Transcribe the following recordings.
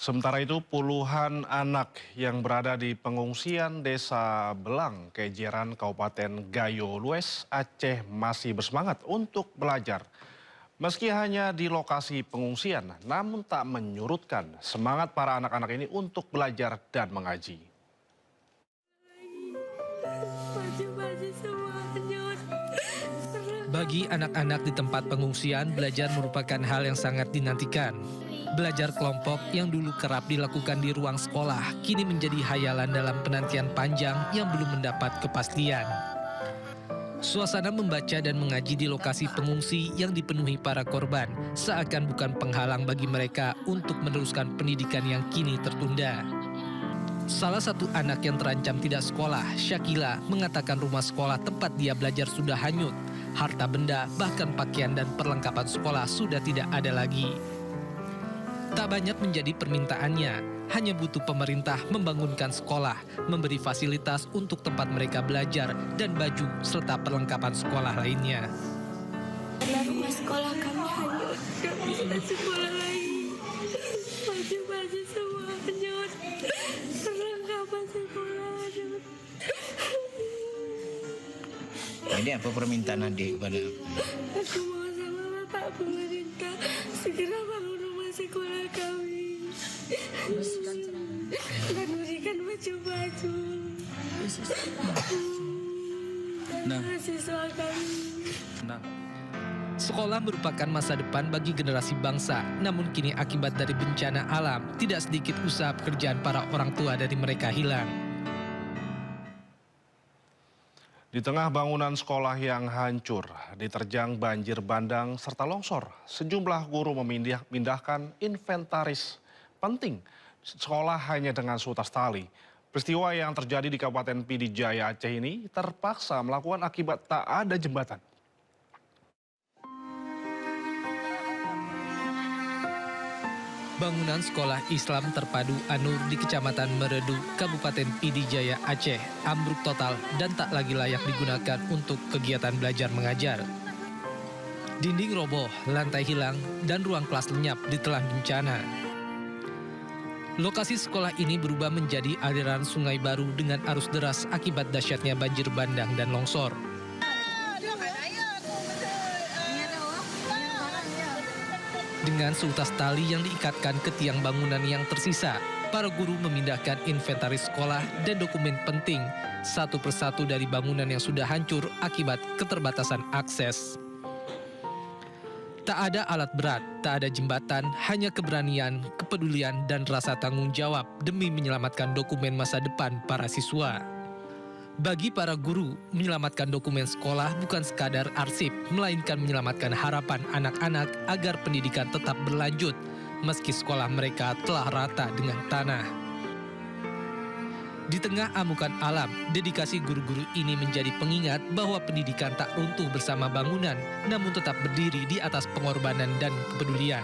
Sementara itu, puluhan anak yang berada di pengungsian Desa Belang, Kejeran, Kabupaten Gayo Lues, Aceh masih bersemangat untuk belajar. Meski hanya di lokasi pengungsian, namun tak menyurutkan semangat para anak-anak ini untuk belajar dan mengaji. Bagi anak-anak di tempat pengungsian, belajar merupakan hal yang sangat dinantikan. Belajar kelompok yang dulu kerap dilakukan di ruang sekolah, kini menjadi hayalan dalam penantian panjang yang belum mendapat kepastian. Suasana membaca dan mengaji di lokasi pengungsi yang dipenuhi para korban seakan bukan penghalang bagi mereka untuk meneruskan pendidikan yang kini tertunda. Salah satu anak yang terancam tidak sekolah, Syakila, mengatakan rumah sekolah tempat dia belajar sudah hanyut. Harta benda, bahkan pakaian dan perlengkapan sekolah sudah tidak ada lagi. Tak banyak menjadi permintaannya, hanya butuh pemerintah membangunkan sekolah, memberi fasilitas untuk tempat mereka belajar, dan baju serta perlengkapan sekolah lainnya. Karena rumah sekolah kami hanyut, kami tidak sekolah lagi. Baju-baju semua hanyut, perlengkapan sekolah hanyut. Ini apa permintaan adik kepada Aku mohon sama Bapak pemerintah segera bangun rumah sekolah kami dan berikan baju-baju mahasiswa kami. Sekolah merupakan masa depan bagi generasi bangsa, namun kini akibat dari bencana alam, tidak sedikit usaha pekerjaan para orang tua dari mereka hilang. Di tengah bangunan sekolah yang hancur, diterjang banjir bandang serta longsor, sejumlah guru memindahkan inventaris penting sekolah hanya dengan seutas tali. Peristiwa yang terjadi di Kabupaten Pidijaya Aceh ini terpaksa melakukan akibat tak ada jembatan. Bangunan sekolah Islam terpadu Anur di Kecamatan Meredu, Kabupaten Pidijaya Aceh, ambruk total dan tak lagi layak digunakan untuk kegiatan belajar mengajar. Dinding roboh, lantai hilang, dan ruang kelas lenyap ditelan bencana. Lokasi sekolah ini berubah menjadi aliran sungai baru dengan arus deras akibat dahsyatnya banjir bandang dan longsor. Dengan seutas tali yang diikatkan ke tiang bangunan yang tersisa, para guru memindahkan inventaris sekolah dan dokumen penting satu persatu dari bangunan yang sudah hancur akibat keterbatasan akses. Tak ada alat berat, tak ada jembatan, hanya keberanian, kepedulian, dan rasa tanggung jawab demi menyelamatkan dokumen masa depan para siswa. Bagi para guru, menyelamatkan dokumen sekolah bukan sekadar arsip, melainkan menyelamatkan harapan anak-anak agar pendidikan tetap berlanjut, meski sekolah mereka telah rata dengan tanah. Di tengah amukan alam, dedikasi guru-guru ini menjadi pengingat bahwa pendidikan tak runtuh bersama bangunan, namun tetap berdiri di atas pengorbanan dan kepedulian.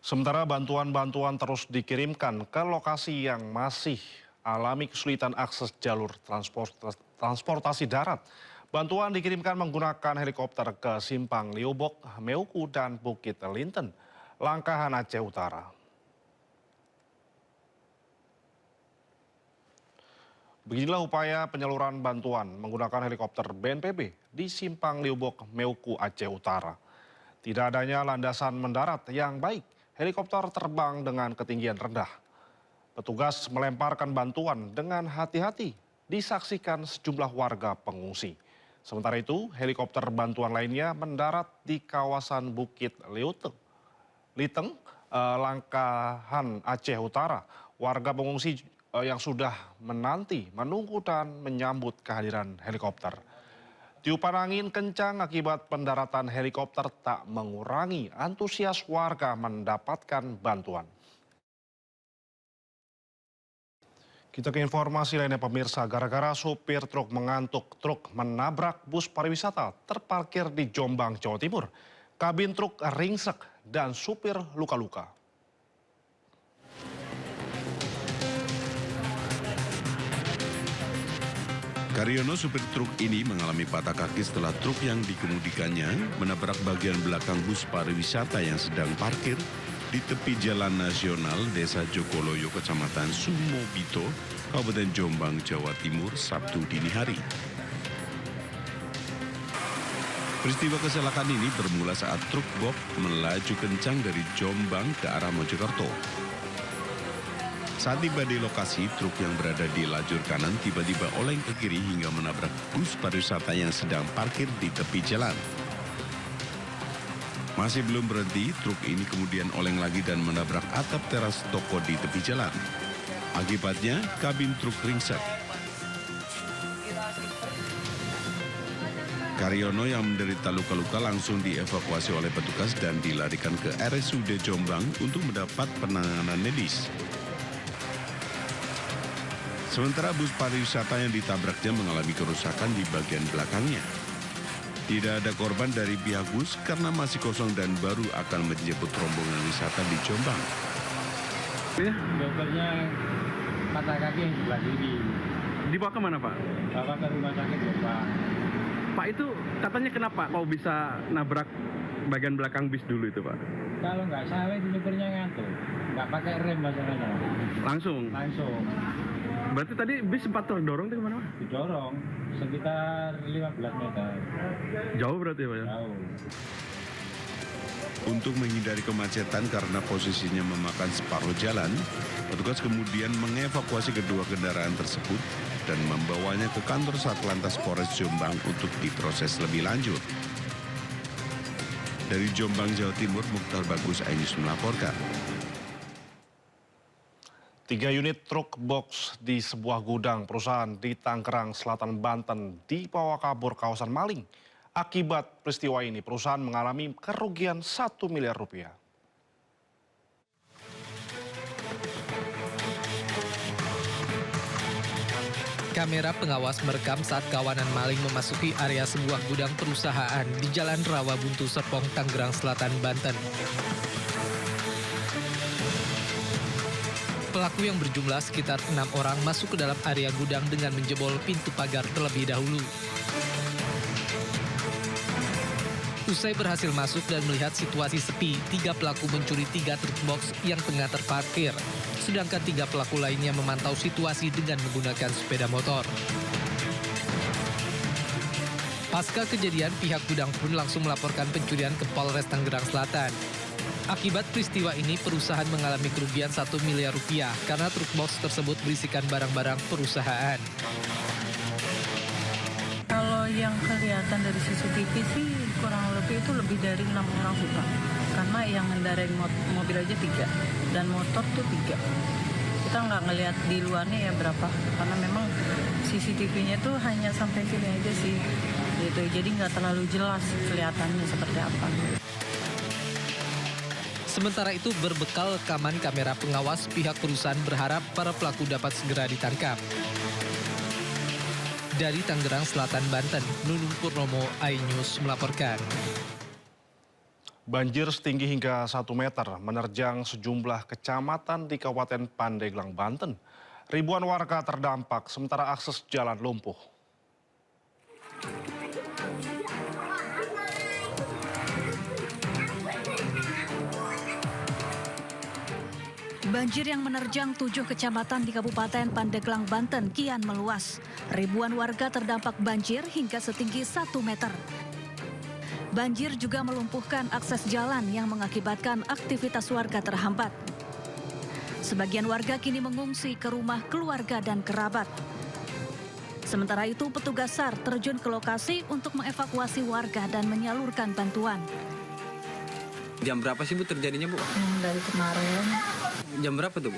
Sementara bantuan-bantuan terus dikirimkan ke lokasi yang masih alami kesulitan akses jalur transportasi darat. Bantuan dikirimkan menggunakan helikopter ke Simpang Liubok, Meuku, dan Bukit Linten, Langkahan Aceh Utara. Beginilah upaya penyaluran bantuan menggunakan helikopter BNPB di Simpang Liubok, Meuku, Aceh Utara. Tidak adanya landasan mendarat yang baik, helikopter terbang dengan ketinggian rendah. Petugas melemparkan bantuan dengan hati-hati, disaksikan sejumlah warga pengungsi. Sementara itu, helikopter bantuan lainnya mendarat di kawasan Bukit Liteng, Langkahan Aceh Utara. Warga pengungsi yang sudah menunggu dan menyambut kehadiran helikopter. Tiupan angin kencang akibat pendaratan helikopter tak mengurangi antusias warga mendapatkan bantuan. Kita ke informasi lainnya pemirsa, gara-gara supir truk mengantuk, truk menabrak bus pariwisata terparkir di Jombang, Jawa Timur. Kabin truk ringsek dan supir luka-luka. Karyono, supir truk ini mengalami patah kaki setelah truk yang dikemudikannya menabrak bagian belakang bus pariwisata yang sedang parkir di tepi Jalan Nasional Desa Jokoloyo, Kecamatan Sumobito, Kabupaten Jombang, Jawa Timur, Sabtu dini hari. Peristiwa kecelakaan ini bermula saat truk box melaju kencang dari Jombang ke arah Mojokerto. Saat tiba di lokasi, truk yang berada di lajur kanan tiba-tiba oleng ke kiri hingga menabrak bus pariwisata yang sedang parkir di tepi jalan. Masih belum berhenti, truk ini kemudian oleng lagi dan menabrak atap teras toko di tepi jalan. Akibatnya, kabin truk ringsek. Karyono yang menderita luka-luka langsung dievakuasi oleh petugas dan dilarikan ke RSUD Jombang untuk mendapat penanganan medis. Sementara bus pariwisata yang ditabraknya mengalami kerusakan di bagian belakangnya. Tidak ada korban dari pihak bus karena masih kosong dan baru akan menjemput rombongan wisata di Jombang. Dokternya patah kaki yang sebelah kiri. Dibawa kemana, Pak? Bawa ke rumah sakit, Pak. Pak, itu katanya kenapa kau bisa nabrak bagian belakang bis dulu itu, Pak? Kalau nggak salah itu supirnya ngantuk. Nggak pakai rem masalahnya. Langsung? Langsung. Berarti tadi bis sempat terdorong itu kemana, Pak? Didorong sekitar 15 meter. Jauh berarti, Pak, ya? Jauh. Untuk menghindari kemacetan karena posisinya memakan separuh jalan, petugas kemudian mengevakuasi kedua kendaraan tersebut dan membawanya ke kantor Satlantas Polres Jombang untuk diproses lebih lanjut. Dari Jombang, Jawa Timur, Mukhtar Bagus, iNews melaporkan. 3 unit truk box di sebuah gudang perusahaan di Tangerang Selatan, Banten dibawa kabur kawasan maling. Akibat peristiwa ini, perusahaan mengalami kerugian 1 miliar rupiah. Kamera pengawas merekam saat kawanan maling memasuki area sebuah gudang perusahaan di Jalan Rawabuntu Serpong, Tangerang Selatan, Banten. Pelaku yang berjumlah sekitar 6 orang masuk ke dalam area gudang dengan menjebol pintu pagar terlebih dahulu. Usai berhasil masuk dan melihat situasi sepi, 3 pelaku mencuri 3 truk box yang tengah terparkir. Sedangkan 3 pelaku lainnya memantau situasi dengan menggunakan sepeda motor. Pasca kejadian, pihak gudang pun langsung melaporkan pencurian ke Polres Tangerang Selatan. Akibat peristiwa ini, perusahaan mengalami kerugian 1 miliar rupiah karena truk box tersebut berisikan barang-barang perusahaan. Kalau yang kelihatan dari CCTV sih kurang lebih itu lebih dari 6 orang sih, Pak. Karena yang ngendarain mobil aja 3 dan motor tuh 3. Kita nggak ngelihat di luarnya ya berapa, karena memang CCTV-nya tuh hanya sampai sini aja sih. Gitu. Jadi nggak terlalu jelas kelihatannya seperti apa. Sementara itu, berbekal rekaman kamera pengawas, pihak perusahaan berharap para pelaku dapat segera ditangkap. Dari Tangerang Selatan, Banten, Nunung Purnomo, iNews melaporkan. Banjir setinggi hingga 1 meter menerjang sejumlah kecamatan di Kabupaten Pandeglang, Banten. Ribuan warga terdampak sementara akses jalan lumpuh. Banjir yang menerjang 7 kecamatan di Kabupaten Pandeglang, Banten kian meluas. Ribuan warga terdampak banjir hingga setinggi 1 meter. Banjir juga melumpuhkan akses jalan yang mengakibatkan aktivitas warga terhambat. Sebagian warga kini mengungsi ke rumah keluarga dan kerabat. Sementara itu, petugas SAR terjun ke lokasi untuk mengevakuasi warga dan menyalurkan bantuan. Jam berapa sih Bu terjadinya Bu? Dari kemarin. Jam berapa tuh Bu?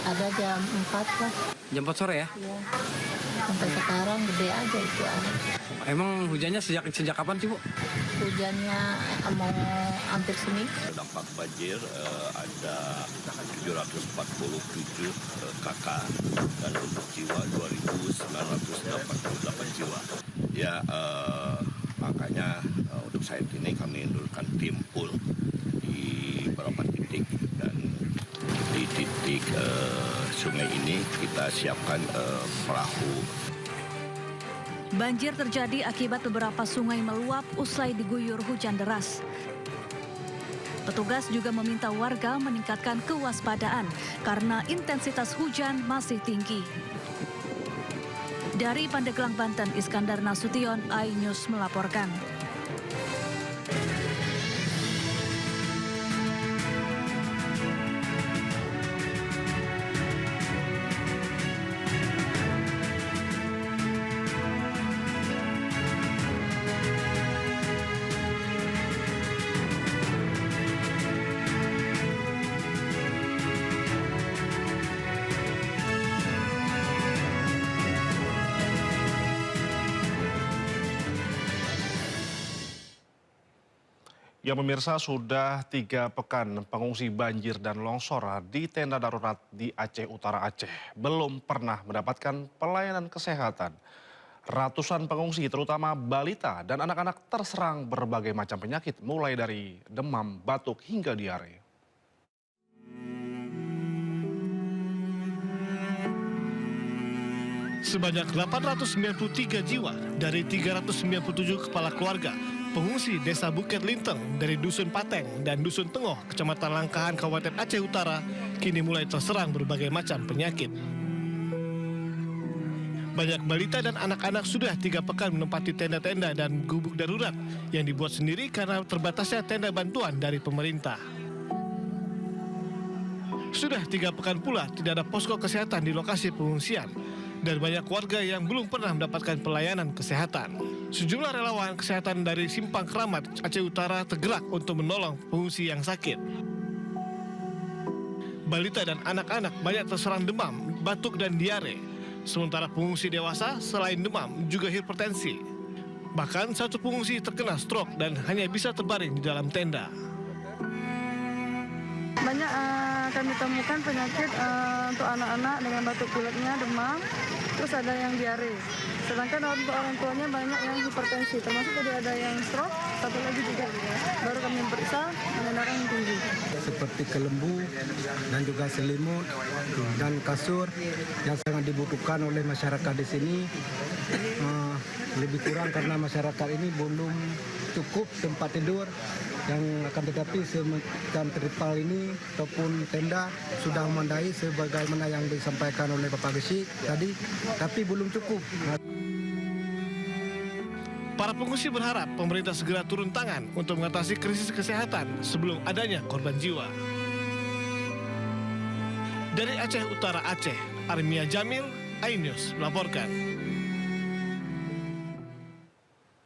Ada jam 4 lah. Jam 4 sore ya? Ya. Sampai sekarang gede aja itu air. Emang hujannya sejak kapan sih Bu? Hujannya mau hampir seminggu. Dampak banjir ada 747 kakak dan untuk jiwa 2.988 jiwa. Ya makanya untuk saat ini kami menurunkan tim pool di beberapa titik dan di titik sungai ini kita siapkan perahu. Banjir terjadi akibat beberapa sungai meluap usai diguyur hujan deras. Petugas juga meminta warga meningkatkan kewaspadaan karena intensitas hujan masih tinggi. Dari Pandeglang, Banten, Iskandar Nasution, iNews melaporkan. Ya pemirsa, sudah 3 pekan pengungsi banjir dan longsor di tenda darurat di Aceh Utara Aceh belum pernah mendapatkan pelayanan kesehatan. Ratusan pengungsi terutama balita dan anak-anak terserang berbagai macam penyakit mulai dari demam, batuk hingga diare. Sebanyak 893 jiwa dari 397 kepala keluarga pengungsi Desa Bukit Linteng dari Dusun Pateng dan Dusun Tengoh, Kecamatan Langkahan, Kabupaten Aceh Utara, kini mulai terserang berbagai macam penyakit. Banyak balita dan anak-anak sudah 3 pekan menempati tenda-tenda dan gubuk darurat yang dibuat sendiri karena terbatasnya tenda bantuan dari pemerintah. Sudah 3 pekan pula tidak ada posko kesehatan di lokasi pengungsian dan banyak warga yang belum pernah mendapatkan pelayanan kesehatan. Sejumlah relawan kesehatan dari Simpang Keramat, Aceh Utara tergerak untuk menolong pengungsi yang sakit. Balita dan anak-anak banyak terserang demam, batuk dan diare. Sementara pengungsi dewasa selain demam juga hipertensi. Bahkan satu pengungsi terkena stroke dan hanya bisa terbaring di dalam tenda. Banyak kami temukan penyakit untuk anak-anak dengan batuk pileknya, demam, terus ada yang diare. Sedangkan untuk orang tuanya banyak yang hipertensi, termasuk tadi ada yang stroke, satu lagi juga. Baru kami periksa dengan darah yang tinggi. Seperti kelembu dan juga selimut dan kasur yang sangat dibutuhkan oleh masyarakat di sini. Lebih kurang karena masyarakat ini belum cukup tempat tidur, yang akan tetapi semacam terpal ini ataupun tenda sudah memadai sebagaimana yang disampaikan oleh Bapak Gesi tadi, tapi belum cukup. Para pengungsi berharap pemerintah segera turun tangan untuk mengatasi krisis kesehatan sebelum adanya korban jiwa. Dari Aceh Utara Aceh, Armia Jamil, iNews melaporkan.